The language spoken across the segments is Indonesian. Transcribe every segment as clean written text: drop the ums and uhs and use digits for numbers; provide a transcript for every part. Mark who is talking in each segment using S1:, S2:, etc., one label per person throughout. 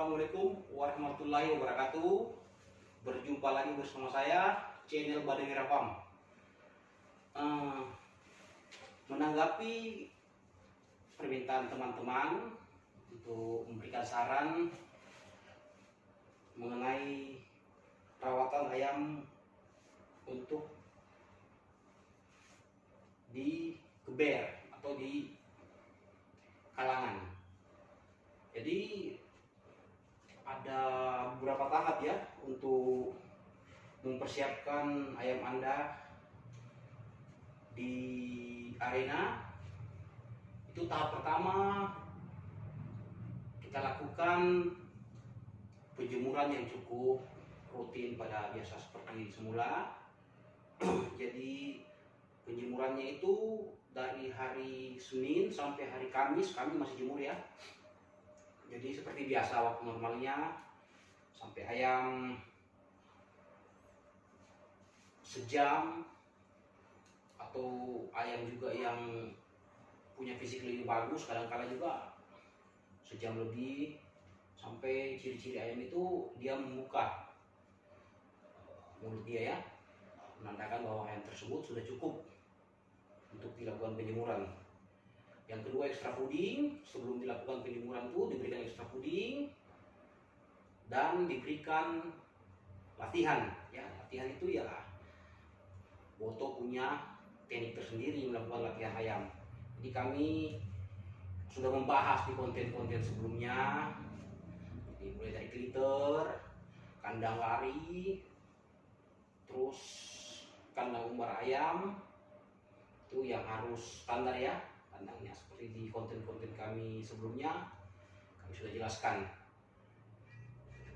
S1: Assalamualaikum warahmatullahi wabarakatuh. Berjumpa lagi bersama saya, channel Badengi Rapam. Menanggapi permintaan teman-teman untuk memberikan saran mengenai perawatan ayam untuk di geber atau di kalangan. Jadi ada beberapa tahap ya untuk mempersiapkan ayam Anda di arena. Itu tahap pertama, kita lakukan penjemuran yang cukup rutin pada biasa seperti semula. Jadi penjemurannya itu dari hari Senin sampai hari Kamis kami masih jemur ya. Jadi seperti biasa waktu normalnya, sampai ayam sejam, atau ayam juga yang punya fisik lebih bagus kadang-kala juga sejam lebih. Sampai ciri-ciri ayam itu dia membuka mulut dia ya, menandakan bahwa ayam tersebut sudah cukup untuk dilakukan penjemuran. Yang kedua, extra fooding. Sebelum dilakukan penjemuran itu diberikan extra fooding dan diberikan latihan. Ya, latihan itu ya Boto punya teknik tersendiri melakukan latihan ayam. Jadi kami sudah membahas di konten-konten sebelumnya. Jadi mulai dari glitter, kandang lari, terus kandang umbar ayam, itu yang harus standar ya kandangnya, seperti di konten-konten kami sebelumnya kami sudah jelaskan.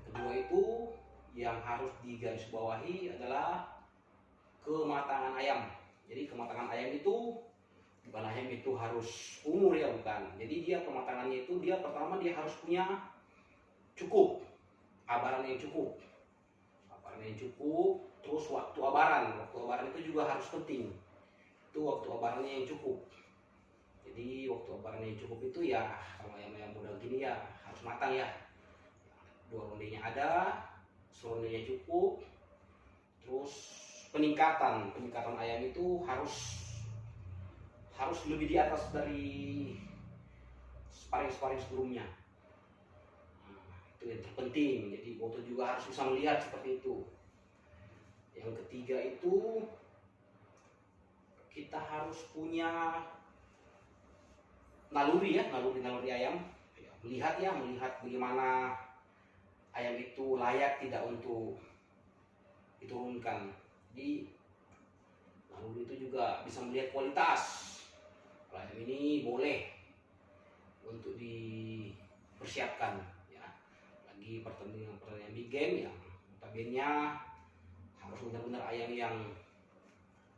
S1: Kedua itu yang harus digarisbawahi adalah kematangan ayam. Jadi kematangan ayam itu bukan ayam itu harus umur ya, bukan. Jadi dia kematangannya itu dia pertama dia harus punya cukup abaran yang cukup, terus waktu abaran itu juga harus penting. Itu waktu abarannya yang cukup. Jadi waktu abarannya yang cukup itu ya kalau ayam-ayam muda gini ya harus matang ya. 2 rondenya ada, serondenya cukup. Terus peningkatan ayam itu harus lebih di atas dari sparring sebelumnya. Itu yang terpenting. Jadi Boto juga harus bisa melihat seperti itu. Yang ketiga itu kita harus punya naluri ayam, melihat bagaimana ayam itu layak tidak untuk diturunkan. Jadi naluri itu juga bisa melihat kualitas. Kalau ayam ini boleh untuk dipersiapkan ya, lagi pertandingan big game yang notabene harus benar-benar ayam yang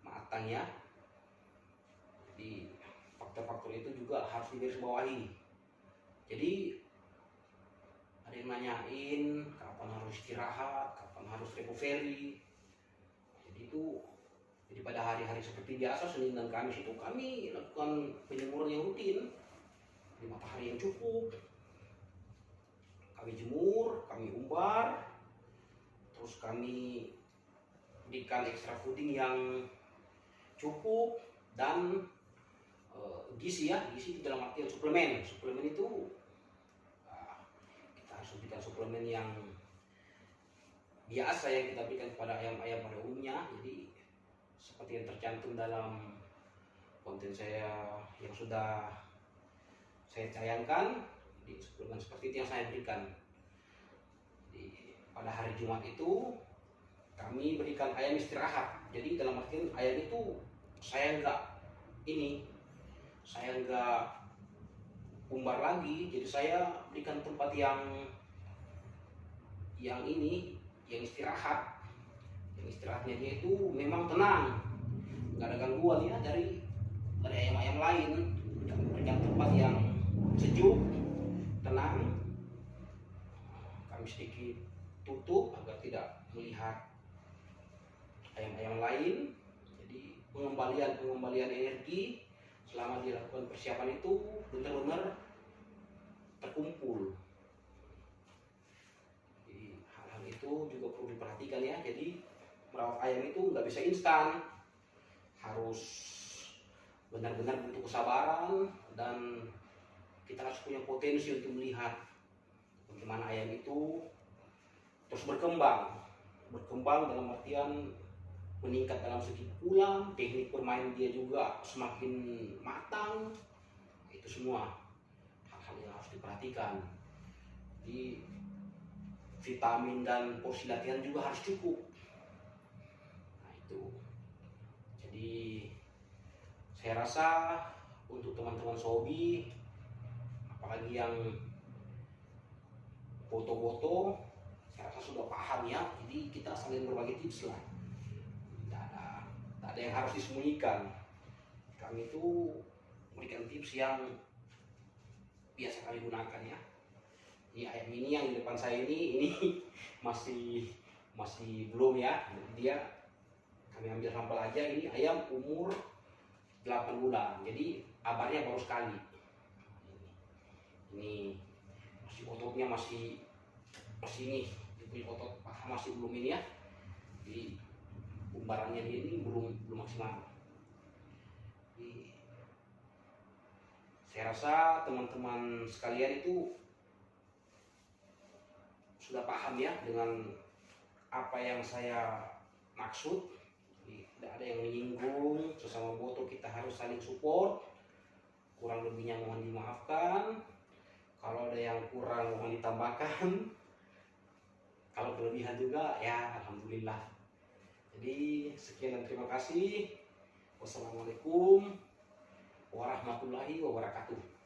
S1: matang ya. Jadi faktor-faktor itu juga harus digarisbawahi. Jadi ada yang nanyain kapan harus istirahat, kapan harus recovery. Jadi pada hari-hari seperti biasa Senin dan Kamis itu kami lakukan penjemuran yang rutin di matahari yang cukup. Kami jemur, kami umbar, terus kami berikan extra fooding yang cukup dan gizi itu dalam artian suplemen itu kita harus berikan suplemen yang biasa yang kita berikan kepada ayam-ayam pada umumnya. Jadi seperti yang tercantum dalam konten saya yang sudah saya tayangkan, di suplemen seperti itu yang saya berikan. Jadi pada hari Jumat itu kami berikan ayam istirahat. Jadi dalam artian ayam itu saya nggak umbar lagi, jadi saya berikan tempat yang istirahat. Yang istirahatnya dia itu memang tenang, nggak ada gangguan ya dari ayam-ayam lain. Kami berikan tempat yang sejuk, tenang. Kami sedikit tutup agar tidak melihat ayam-ayam lain. Jadi pengembalian energi selama dilakukan persiapan itu benar-benar terkumpul. perlu diperhatikan ya. Jadi merawat ayam itu nggak bisa instan, harus benar-benar butuh kesabaran, dan kita harus punya potensi untuk melihat bagaimana ayam itu terus berkembang dalam artian meningkat dalam segi pulang, teknik bermain dia juga semakin matang. Itu semua hal-hal yang harus diperhatikan. Jadi vitamin dan porsi latihan juga harus cukup. Nah itu. Jadi saya rasa untuk teman-teman sobi, apalagi yang foto-foto, saya rasa sudah paham ya. Jadi kita saling berbagi tips lah. Tak ada yang harus disembunyikan. Kami itu memberikan tips yang biasa kami gunakan ya. Ini ayam ini yang di depan saya ini masih belum ya. Dia kami ambil sampel aja. Ini ayam umur 8 bulan. Jadi abarnya baru sekali. Ini masih ototnya masih ini otot paha masih belum ini ya. Jadi umbarannya ini belum maksimal. Jadi, saya rasa teman-teman sekalian itu sudah paham ya dengan apa yang saya maksud. Jadi, tidak ada yang menyinggung, sesama boto kita harus saling support. Kurang lebihnya mohon dimaafkan. Kalau ada yang kurang mohon ditambahkan. Kalau kelebihan juga ya alhamdulillah. Jadi sekian dan terima kasih. Wassalamualaikum warahmatullahi wabarakatuh.